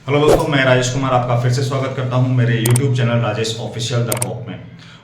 Hello दोस्तों, मैं राजेश कुमार आपका फिर से स्वागत करता हूं मेरे YouTube channel Rajesh official the top में।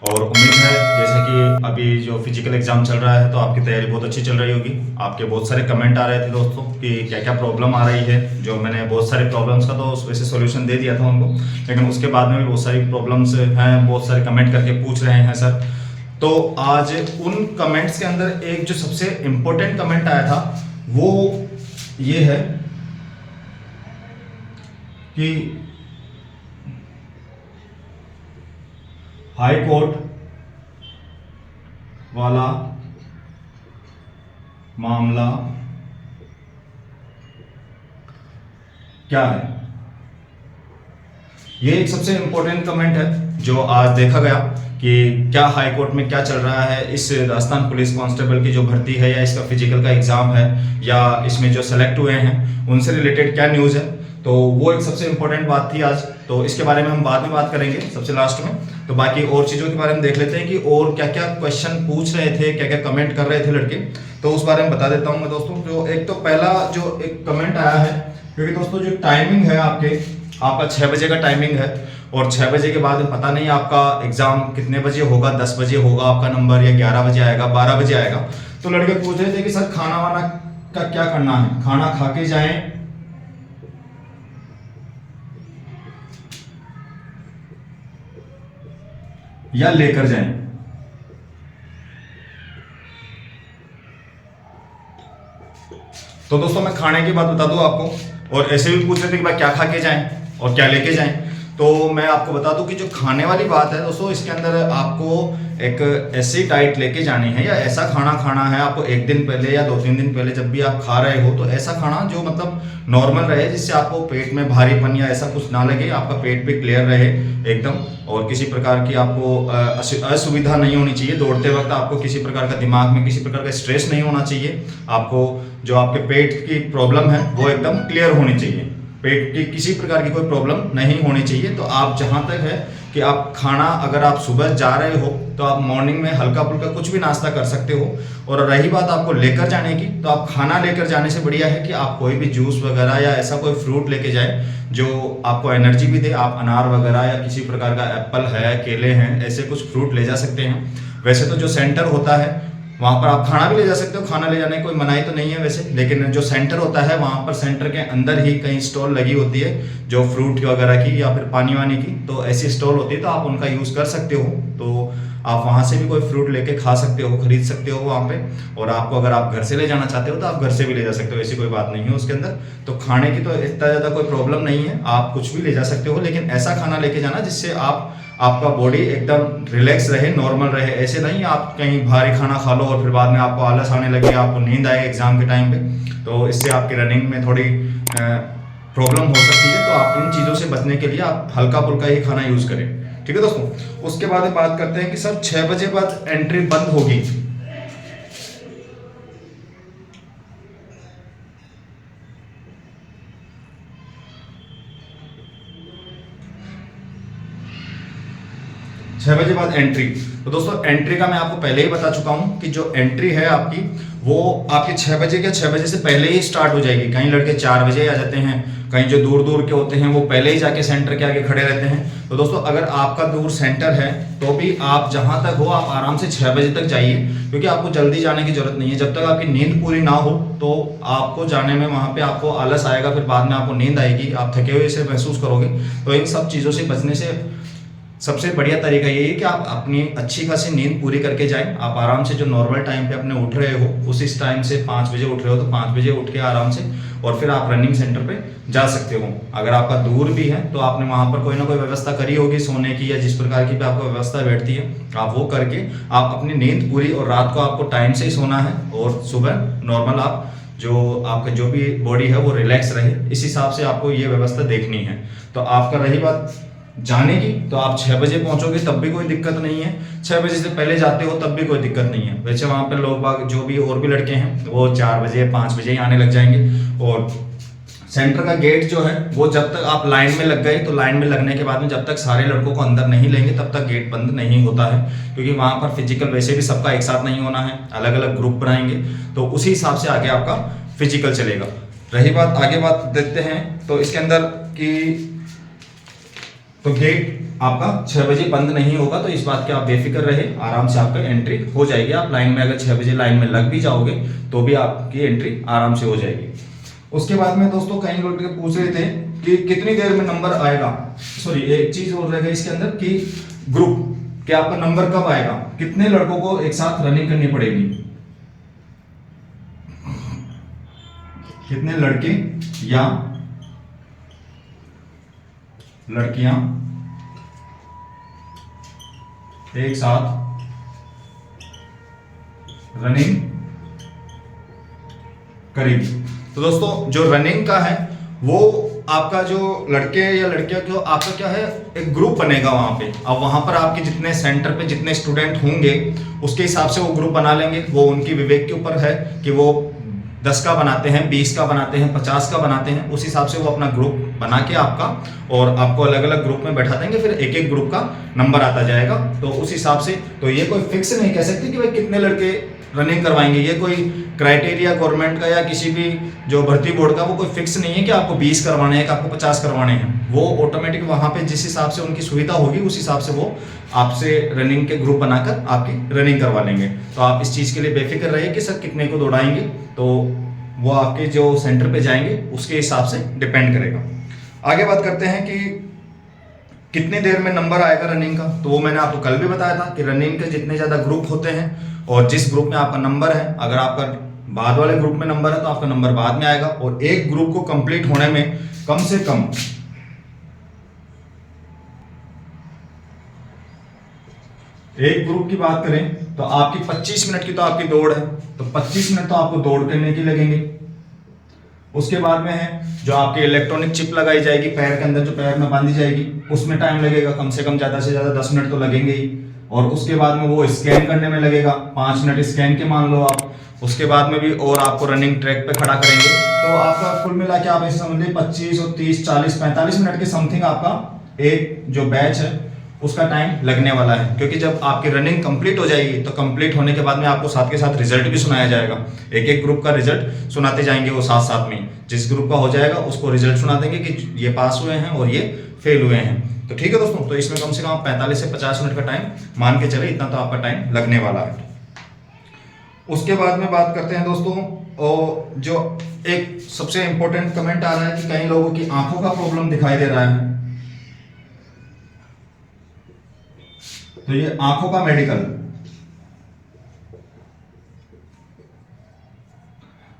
और उम्मीद है जैसे कि अभी जो फिजिकल एग्जाम चल रहा है तो आपकी तैयारी बहुत अच्छी चल रही होगी। आपके बहुत सारे कमेंट आ रहे थे दोस्तों कि क्या क्या प्रॉब्लम आ रही है। जो मैंने बहुत सारे प्रॉब्लम्स का तो वैसे सॉल्यूशन दे दिया था उनको, लेकिन उसके बाद में भी बहुत सारी प्रॉब्लम्स हैं। बहुत सारे कमेंट करके पूछ रहे हैं सर। तो आज उन कमेंट्स के अंदर एक जो सबसे इम्पोर्टेंट कमेंट आया था वो ये है कि हाई कोर्ट वाला मामला क्या है। ये एक सबसे इंपॉर्टेंट कमेंट है जो आज देखा गया कि क्या हाई कोर्ट में क्या चल रहा है। इस राजस्थान पुलिस कांस्टेबल की जो भर्ती है या इसका फिजिकल का एग्जाम है या इसमें जो सेलेक्ट हुए हैं उनसे रिलेटेड क्या न्यूज़ है। तो वो एक सबसे इंपॉर्टेंट बात थी आज। तो इसके बारे में हम बाद में बात करेंगे सबसे लास्ट में। तो बाकी और चीज़ों के बारे में देख लेते हैं कि और क्या क्या क्वेश्चन पूछ रहे थे, क्या क्या कमेंट कर रहे थे लड़के। तो उस बारे में बता देता हूँ मैं दोस्तों। जो एक तो पहला जो एक कमेंट आया है, क्योंकि दोस्तों जो टाइमिंग है आपका 6 बजे का टाइमिंग है और 6 बजे के बाद पता नहीं आपका एग्जाम कितने बजे होगा। 10 बजे होगा आपका नंबर या 11 बजे आएगा, 12 बजे आएगा। तो लड़के पूछ रहे थे कि सर खाना वाना का क्या करना है, खाना खा के जाएं या लेकर जाएं। तो दोस्तों मैं खाने की बात बता दूं आपको, और ऐसे भी पूछ रहे थे कि भाई क्या खा के जाएं और क्या लेके जाएं। तो मैं आपको बता दूं कि जो खाने वाली बात है दोस्तों, इसके अंदर आपको एक ऐसी डाइट लेके जानी है या ऐसा खाना खाना है आपको। एक दिन पहले या 2-3 दिन पहले जब भी आप खा रहे हो तो ऐसा खाना जो मतलब नॉर्मल रहे, जिससे आपको पेट में भारीपन या ऐसा कुछ ना लगे, आपका पेट भी क्लियर रहे एकदम, और किसी प्रकार की आपको असुविधा नहीं होनी चाहिए। दौड़ते वक्त आपको किसी प्रकार का दिमाग में किसी प्रकार का स्ट्रेस नहीं होना चाहिए। आपको जो आपके पेट की प्रॉब्लम है वो एकदम क्लियर होनी चाहिए। पेट की किसी प्रकार की कोई प्रॉब्लम नहीं होनी चाहिए। तो आप जहाँ तक है कि आप खाना, अगर आप सुबह जा रहे हो तो आप मॉर्निंग में हल्का फुल्का कुछ भी नाश्ता कर सकते हो। और रही बात आपको लेकर जाने की, तो आप खाना लेकर जाने से बढ़िया है कि आप कोई भी जूस वगैरह या ऐसा कोई फ्रूट लेके जाए जो आपको एनर्जी भी दे। आप अनार वगैरह या किसी प्रकार का एप्पल है, केले हैं, ऐसे कुछ फ्रूट ले जा सकते हैं। वैसे तो जो सेंटर होता है वहाँ पर आप खाना भी ले जा सकते हो, खाना ले जाने की कोई मनाही तो नहीं है वैसे। लेकिन जो सेंटर होता है वहाँ पर सेंटर के अंदर ही कहीं स्टॉल लगी होती है जो फ्रूट वगैरह की या फिर पानी वानी की। तो ऐसी स्टॉल होती है तो आप उनका यूज़ कर सकते हो। तो आप वहाँ से भी कोई फ्रूट लेके खा सकते हो, खरीद सकते हो वहाँ पे। और आपको अगर आप घर से ले जाना चाहते हो तो आप घर से भी ले जा सकते हो, ऐसी कोई बात नहीं है उसके अंदर। तो खाने की तो इतना ज़्यादा कोई प्रॉब्लम नहीं है, आप कुछ भी ले जा सकते हो। लेकिन ऐसा खाना लेके जाना जिससे आपका बॉडी एकदम रिलैक्स रहे, नॉर्मल रहे। ऐसे नहीं आप कहीं भारी खाना खा लो और फिर बाद में आपको आलस आने लगे, आपको नींद आए एग्जाम के टाइम पे, तो इससे आपकी रनिंग में थोड़ी प्रॉब्लम हो सकती है। तो आप इन चीज़ों से बचने के लिए आप हल्का फुल्का ही खाना यूज़ करें, ठीक है दोस्तों। उसके बाद बात करते हैं कि सर 6 बजे बाद एंट्री बंद होगी। 6 बजे बाद एंट्री। तो दोस्तों एंट्री का मैं आपको पहले ही बता चुका हूं कि जो एंट्री है आपकी वो आपके 6 बजे के 6 बजे से पहले ही स्टार्ट हो जाएगी। कहीं लड़के 4 बजे आ जाते हैं, कहीं जो दूर दूर के होते हैं वो पहले ही जाके सेंटर के आगे खड़े रहते हैं। तो दोस्तों अगर आपका दूर सेंटर है तो भी आप जहां तक हो आप आराम से 6 बजे तक जाइए, क्योंकि आपको जल्दी जाने की जरूरत नहीं है। जब तक आपकी नींद पूरी ना हो तो आपको जाने में वहां पे आपको आलस आएगा, फिर बाद में आपको नींद आएगी, आप थके हुए से महसूस करोगे। तो इन सब चीज़ों से बचने से सबसे बढ़िया तरीका यही है कि आप अपनी अच्छी खासी नींद पूरी करके जाएं। आप आराम से जो नॉर्मल टाइम पे अपने उठ रहे हो उसी टाइम से 5 बजे उठ रहे हो तो 5 बजे उठ के आराम से और फिर आप रनिंग सेंटर पे जा सकते हो। अगर आपका दूर भी है तो आपने वहाँ पर कोई ना कोई व्यवस्था करी होगी सोने की, या जिस प्रकार की भी आपको व्यवस्था बैठती है आप वो करके आप अपनी नींद पूरी, और रात को आपको टाइम से ही सोना है और सुबह नॉर्मल आप जो आपका जो भी बॉडी है वो रिलैक्स रहे, इस हिसाब से आपको ये व्यवस्था देखनी है। तो आपका रही बात जाने की, तो आप 6 बजे पहुंचोगे तब भी कोई दिक्कत नहीं है, 6 बजे से पहले जाते हो तब भी कोई दिक्कत नहीं है। वैसे वहाँ पे लोग बाग जो भी और भी लड़के हैं वो 4 बजे 5 बजे ही आने लग जाएंगे। और सेंटर का गेट जो है वो जब तक आप लाइन में लग गए, तो लाइन में लगने के बाद में जब तक सारे लड़कों को अंदर नहीं लेंगे तब तक गेट बंद नहीं होता है, क्योंकि वहाँ पर फिजिकल वैसे भी सबका एक साथ नहीं होना है, अलग अलग ग्रुप बनाएंगे। तो उसी हिसाब से आगे आपका फिजिकल चलेगा। रही बात आगे बात देखते हैं तो इसके अंदर कि तो गेट आपका 6 बजे बंद नहीं होगा, तो इस बात के आप बेफिक्र रहे, आराम से आपका एंट्री हो जाएगी। आप लाइन में अगर 6 बजे लाइन में लग भी जाओगे तो भी आपकी एंट्री आराम से हो जाएगी। उसके बाद में दोस्तों कई लोग पूछ रहे थे कि कितनी देर में नंबर आएगा। सॉरी, एक चीज और रहेगा इसके अंदर कि ग्रुप कि आपका नंबर कब आएगा, कितने लड़कों को एक साथ रनिंग करनी पड़ेगी, कितने लड़के या लड़कियां एक साथ रनिंग करेगी। तो दोस्तों जो रनिंग का है वो आपका जो लड़के या लड़कियां को आपका क्या है, एक ग्रुप बनेगा वहां पे। अब वहां पर आपके जितने सेंटर पे जितने स्टूडेंट होंगे उसके हिसाब से वो ग्रुप बना लेंगे। वो उनकी विवेक के ऊपर है कि वो 10 का बनाते हैं, 20 का बनाते हैं, 50 का बनाते हैं। उस हिसाब से वो अपना ग्रुप बना के आपका और आपको अलग अलग ग्रुप में बैठा देंगे, फिर एक एक ग्रुप का नंबर आता जाएगा। तो उस हिसाब से तो ये कोई फिक्स नहीं कह सकते कि भाई कितने लड़के रनिंग करवाएंगे। ये कोई क्राइटेरिया गवर्नमेंट का या किसी भी जो भर्ती बोर्ड का वो कोई फिक्स नहीं है कि आपको 20 करवाने हैं कि आपको 50 करवाने हैं। वो ऑटोमेटिक वहां पे जिस हिसाब से उनकी सुविधा होगी उस हिसाब से वो आपसे रनिंग के ग्रुप बनाकर आपकी रनिंग करवा लेंगे। तो आप इस चीज़ के लिए बेफिक्र रहिए कि सर कितने को दौड़ाएंगे, तो वो आपके जो सेंटर पे जाएंगे उसके हिसाब से डिपेंड करेगा। आगे बात करते हैं कि कितनी देर में नंबर आएगा रनिंग का। तो वो मैंने आपको कल भी बताया था कि रनिंग के जितने ज़्यादा ग्रुप होते हैं और जिस ग्रुप में आपका नंबर है, अगर आपका बाद वाले ग्रुप में नंबर है तो आपका नंबर बाद में आएगा। और एक ग्रुप को कंप्लीट होने में कम से कम एक ग्रुप की बात करें तो आपकी 25 मिनट की तो आपकी दौड़ है, तो 25 मिनट तो आपको दौड़ करने की लगेंगे। उसके बाद में है जो आपकी इलेक्ट्रॉनिक चिप लगाई जाएगी पैर के अंदर, जो पैर में बांधी जाएगी, उसमें टाइम लगेगा कम से कम, ज़्यादा से ज़्यादा 10 मिनट तो लगेंगे ही। और उसके बाद में वो स्कैन करने में लगेगा 5 मिनट स्कैन के मान लो आप। उसके बाद में भी और आपको रनिंग ट्रैक पे खड़ा करेंगे। तो आपका कुल मिला के आप ऐसे समझिए 25 और 30 40 45 मिनट के समथिंग आपका एक जो बैच है उसका टाइम लगने वाला है। क्योंकि जब आपकी रनिंग कंप्लीट हो जाएगी तो कंप्लीट होने के बाद में आपको साथ के साथ रिजल्ट भी सुनाया जाएगा। एक एक ग्रुप का रिजल्ट सुनाते जाएंगे वो साथ साथ में। जिस ग्रुप का हो जाएगा उसको रिजल्ट सुना देंगे कि ये पास हुए हैं और ये फेल हुए हैं। तो ठीक है दोस्तों, तो इसमें कम से कम 45 से 50 मिनट का टाइम मान के चले, इतना तो आपका टाइम लगने वाला है। उसके बाद में बात करते हैं दोस्तों, और जो एक सबसे इंपॉर्टेंट कमेंट आ रहा है कि कई लोगों की आंखों का प्रॉब्लम दिखाई दे रहा है। तो ये आंखों का मेडिकल,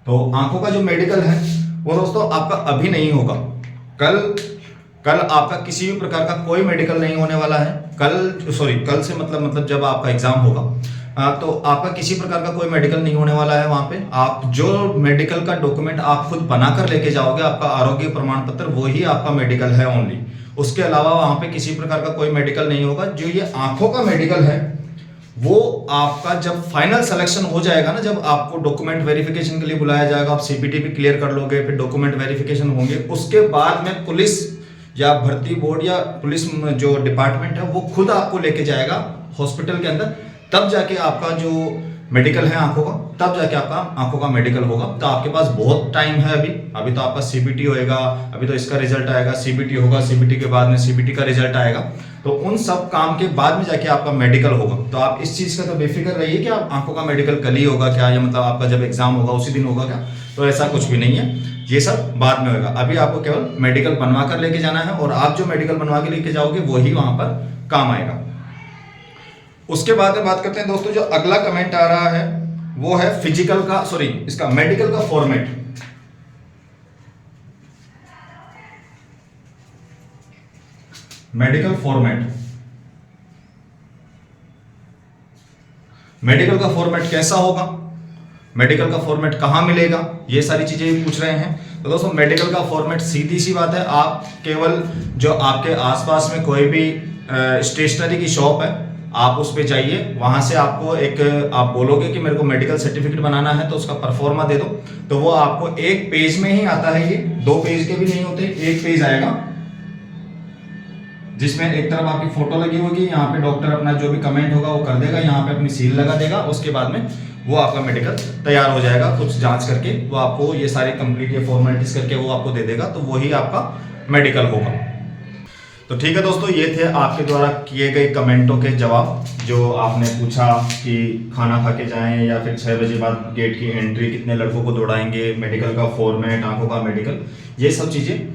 तो आंखों का जो मेडिकल है वो दोस्तों आपका अभी नहीं होगा। कल आपका किसी भी प्रकार का कोई मेडिकल नहीं होने वाला है। कल से मतलब जब आपका एग्जाम होगा तो आपका किसी प्रकार का कोई मेडिकल नहीं होने वाला है। वहां पे आप जो मेडिकल का डॉक्यूमेंट आप खुद बनाकर लेके जाओगे, आपका आरोग्य प्रमाण पत्र, वही आपका मेडिकल है ओनली। उसके अलावा वहां पे किसी प्रकार का कोई मेडिकल नहीं होगा। जो ये आंखों का मेडिकल है वो आपका जब फाइनल सिलेक्शन हो जाएगा ना, जब आपको डॉक्यूमेंट वेरिफिकेशन के लिए बुलाया जाएगा, आप सीपीटी भी क्लियर कर लोगे, फिर डॉक्यूमेंट वेरिफिकेशन होंगे, उसके बाद में पुलिस या भर्ती बोर्ड या पुलिस जो डिपार्टमेंट है वो खुद आपको लेके जाएगा हॉस्पिटल के अंदर। तब जाके आपका जो मेडिकल है आंखों का, तब जाके आपका आंखों का मेडिकल होगा। तो आपके पास बहुत टाइम है अभी तो आपका सीबीटी होएगा, अभी तो इसका रिजल्ट आएगा, सीबीटी होगा, सीबीटी के बाद में सीबीटी का रिजल्ट आएगा। तो उन सब काम के बाद में जाके आपका मेडिकल होगा। तो आप इस चीज़ का तो बेफिक्र रहिए कि आप आंखों का मेडिकल कल ही होगा क्या, या मतलब आपका जब एग्जाम होगा उसी दिन होगा क्या, तो ऐसा कुछ भी नहीं है, ये सब बाद में होगा। अभी आपको केवल मेडिकल बनवा कर लेके जाना है और आप जो मेडिकल बनवा के लेके जाओगे वही वहां पर काम आएगा। उसके बाद में बात करते हैं दोस्तों, जो अगला कमेंट आ रहा है वो है फिजिकल का, सॉरी इसका मेडिकल का फॉर्मेट। मेडिकल का फॉर्मेट कैसा होगा, मेडिकल का फॉर्मेट कहां मिलेगा, ये सारी चीजें भी पूछ रहे हैं। तो दोस्तों मेडिकल का फॉर्मेट सीधी सी बात है, आप केवल जो आपके आसपास में कोई भी स्टेशनरी की शॉप है आप उस पे जाइए, वहां से आपको आप बोलोगे कि मेरे को मेडिकल सर्टिफिकेट बनाना है तो उसका परफॉर्मा दे दो, तो वो आपको एक पेज में ही आता है। ये 2 पेज के भी नहीं होते, एक पेज आएगा जिसमें एक तरफ आपकी फोटो लगी होगी, यहाँ पे डॉक्टर अपना जो भी कमेंट होगा वो कर देगा, यहाँ पे अपनी सील लगा देगा। उसके बाद में वो आपका मेडिकल तैयार हो जाएगा। कुछ जांच करके वो आपको ये सारी कंप्लीट ये फॉर्मेलिटीज करके वो आपको दे देगा, तो वही आपका मेडिकल होगा। तो ठीक है दोस्तों, ये थे आपके द्वारा किए गए कमेंटों के जवाब, जो आपने पूछा कि खाना खा के जाएं या फिर 6 बजे बाद गेट की एंट्री, कितने लड़कों को दौड़ाएंगे, मेडिकल का फॉर्मेट, आंखों का मेडिकल, ये सब चीज़ें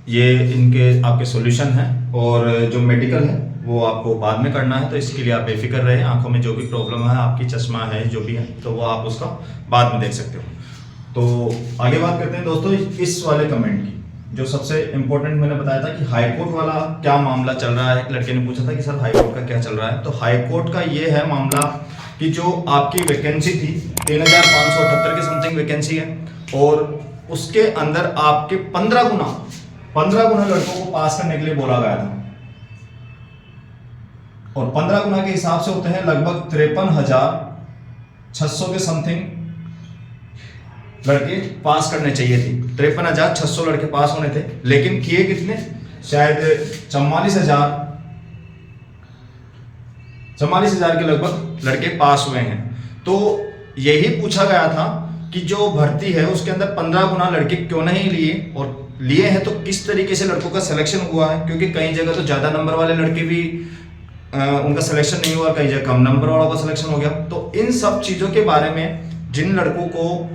ये इनके आपके सॉल्यूशन हैं। और जो मेडिकल है वो आपको बाद में करना है, तो इसके लिए आप बेफिक्र रहे। आंखों में जो भी प्रॉब्लम है, आपकी चश्मा है जो भी है, तो वो आप उसका बाद में देख सकते हो। तो आगे बात करते हैं दोस्तों इस वाले कमेंट की, जो सबसे इम्पोर्टेंट मैंने बताया था कि हाई कोर्ट वाला क्या मामला चल रहा है। एक लड़के ने पूछा था कि सर हाई कोर्ट का क्या चल रहा है। तो हाई कोर्ट का ये है मामला कि जो आपकी वैकेंसी थी 3578 की समथिंग वैकेंसी है, और उसके अंदर आपके 15 गुना लड़कों को पास करने के लिए बोला गया था। और 15 गुना के हिसाब से होते हैं लगभग 53,600 के समथिंग लड़के पास करने चाहिए थी। 53,600 लड़के पास होने थे, लेकिन किए कितने, शायद 44,000 के लगभग लड़के पास हुए हैं। तो यही पूछा गया था कि जो भर्ती है उसके अंदर 15 गुना लड़के क्यों नहीं लिए, और लिए हैं तो किस तरीके से लड़कों का सिलेक्शन हुआ है। क्योंकि कई जगह तो ज़्यादा नंबर वाले लड़के भी उनका सिलेक्शन नहीं हुआ, कई जगह कम नंबर वालों का सिलेक्शन हो गया। तो इन सब चीज़ों के बारे में जिन लड़कों को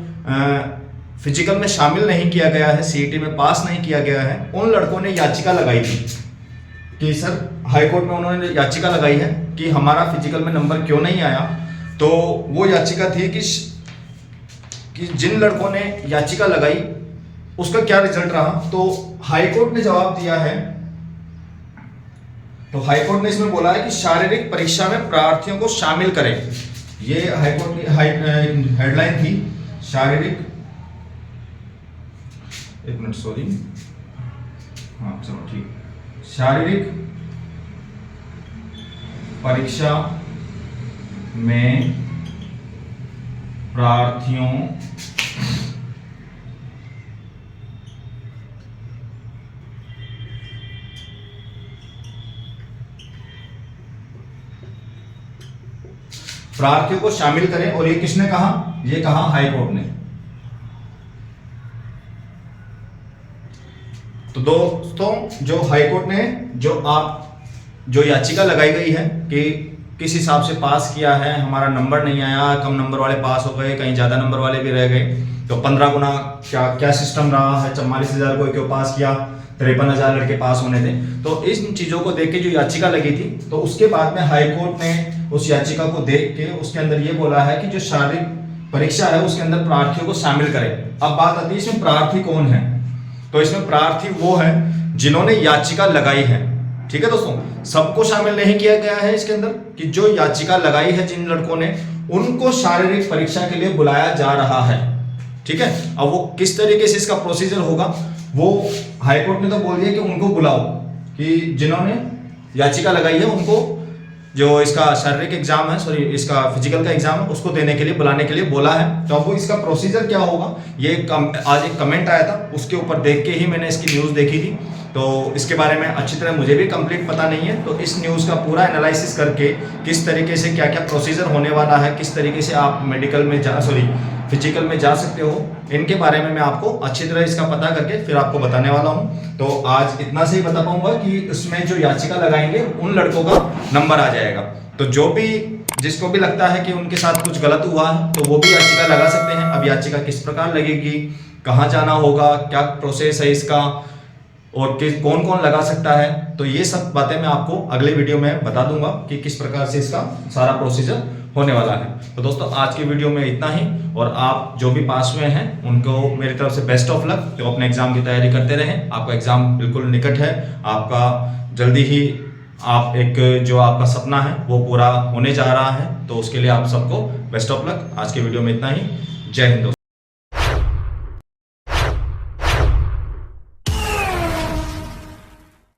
फिजिकल में शामिल नहीं किया गया है, सीईटी में पास नहीं किया गया है, उन लड़कों ने याचिका लगाई थी कि सर हाई कोर्ट में उन्होंने याचिका लगाई है कि हमारा फिजिकल में नंबर क्यों नहीं आया। तो वो याचिका थी कि जिन लड़कों ने याचिका लगाई उसका क्या रिजल्ट रहा। तो हाई कोर्ट ने जवाब दिया है, तो हाई कोर्ट ने इसमें बोला है कि शारीरिक परीक्षा में प्रार्थियों को शामिल करें। ये हाई कोर्ट की हेडलाइन थी, शारीरिक, एक मिनट सॉरी, हाँ चलो ठीक, शारीरिक परीक्षा में प्रार्थियों को शामिल करें। और ये किसने कहा, ये कहा हाई कोर्ट ने। तो दोस्तों जो हाई कोर्ट ने जो याचिका लगाई गई है कि किस हिसाब से पास किया है, हमारा नंबर नहीं आया, कम नंबर वाले पास हो गए, कहीं ज़्यादा नंबर वाले भी रह गए, तो 15 गुना क्या सिस्टम रहा है, 44,000 को क्यों पास किया, 53,000 लड़के पास होने थे। तो इन चीज़ों को देख के जो याचिका लगी थी, तो उसके बाद में हाई कोर्ट ने उस याचिका को देख के उसके अंदर ये बोला है कि जो शारीरिक परीक्षा है उसके अंदर प्रार्थियों को शामिल करें। अब बात आती है इसमें प्रार्थी कौन है। तो इसमें प्रार्थी वो है जिन्होंने याचिका लगाई है। ठीक है दोस्तों, सबको शामिल नहीं किया गया है इसके अंदर, कि जो याचिका लगाई है जिन लड़कों ने, उनको शारीरिक परीक्षा के लिए बुलाया जा रहा है। ठीक है, अब वो किस तरीके से इसका प्रोसीजर होगा, वो हाईकोर्ट ने तो बोल दिया कि उनको बुलाओ, कि जिन्होंने याचिका लगाई है उनको जो इसका शारीरिक एग्जाम है, सॉरी इसका फिजिकल का एग्जाम है, उसको देने के लिए बुलाने के लिए बोला है। तो अब वो इसका प्रोसीजर क्या होगा, ये आज एक कमेंट आया था, उसके ऊपर देख के ही मैंने इसकी न्यूज़ देखी थी। तो इसके बारे में अच्छी तरह मुझे भी कंप्लीट पता नहीं है, तो इस न्यूज़ का पूरा एनालिसिस करके किस तरीके से क्या क्या प्रोसीजर होने वाला है, किस तरीके से आप मेडिकल में फिजिकल में जा सकते हो, इनके बारे में मैं आपको अच्छी तरह इसका पता करके फिर आपको बताने वाला हूँ। तो आज इतना से ही बता पाऊंगा कि उसमें जो याचिका लगाएंगे उन लड़कों का नंबर आ जाएगा। तो जो भी जिसको भी लगता है कि उनके साथ कुछ गलत हुआ है तो वो भी याचिका लगा सकते हैं। अब याचिका किस प्रकार लगेगी, कहाँ जाना होगा, क्या प्रोसेस है इसका, और कौन कौन लगा सकता है, तो ये सब बातें मैं आपको अगले वीडियो में बता दूंगा कि किस प्रकार से इसका सारा प्रोसीजर होने वाला है। तो दोस्तों आज की वीडियो में इतना ही, और आप जो भी पास हुए हैं उनको मेरी तरफ से बेस्ट ऑफ लक। तो अपने एग्जाम की तैयारी करते रहें, आपका एग्जाम बिल्कुल निकट है, आपका जल्दी ही आप एक जो आपका सपना है वो पूरा होने जा रहा है। तो उसके लिए आप सबको बेस्ट ऑफ लक। आज के वीडियो में इतना ही, जय हिंद।